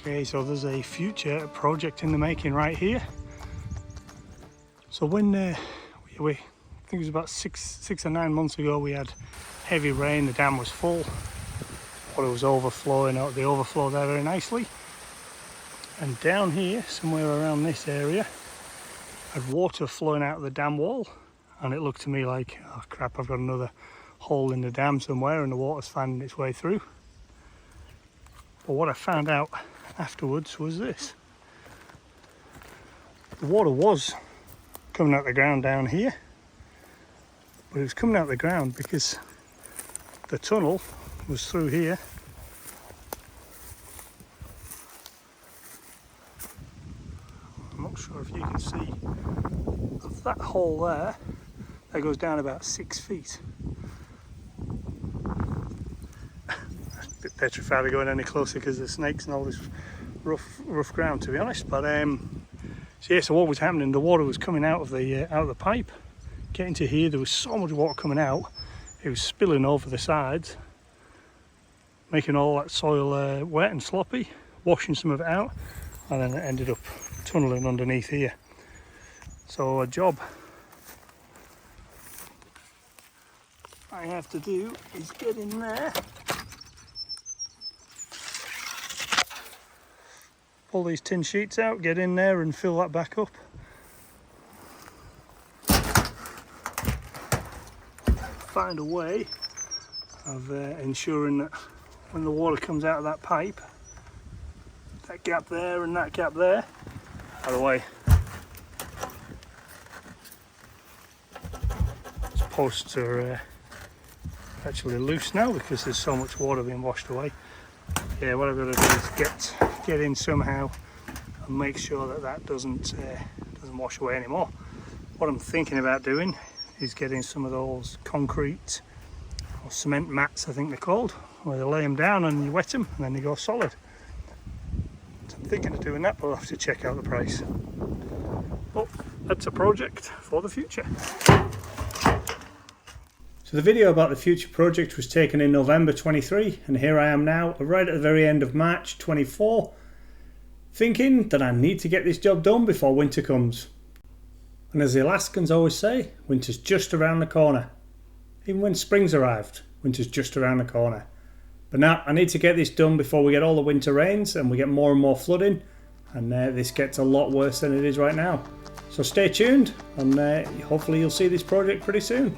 Okay, so there's a future project in the making right here. So when I think it was about six or 9 months ago, we had heavy rain, the dam was full, water was overflowing out the overflow there very nicely. And down here, somewhere around this area, had water flowing out of the dam wall, and it looked to me like, oh crap, I've got another hole in the dam somewhere and the water's finding its way through. But what I found out afterwards was this. The water was coming out the ground down here, but it was coming out the ground because the tunnel was through here. I'm not sure if you can see that hole there. That goes down about 6 feet. I'm a bit petrified of going any closer because of the snakes and all this rough ground, to be honest. But so what was happening? The water was coming out of the pipe, getting to here. There was so much water coming out, it was spilling over the sides, making all that soil wet and sloppy, washing some of it out, and then it ended up tunneling underneath here. So a job I have to do is get in there, pull these tin sheets out, get in there and fill that back up. Find a way of ensuring that when the water comes out of that pipe, that gap there and that gap there, out of the way. These posts are actually loose now because there's so much water being washed away. Yeah, what I've got to do is get in somehow and make sure that that doesn't wash away anymore. What I'm thinking about doing is getting some of those concrete or cement mats, I think they're called, where they lay them down and you wet them and then they go solid. So I'm thinking of doing that, but I'll have to check out the price. But that's a project for the future. So the video about the future project was taken in November 23, and here I am now, right at the very end of March 24, thinking that I need to get this job done before winter comes. And as the Alaskans always say, winter's just around the corner. Even when spring's arrived, winter's just around the corner. But now I need to get this done before we get all the winter rains and we get more and more flooding, and this gets a lot worse than it is right now. So stay tuned, and hopefully you'll see this project pretty soon.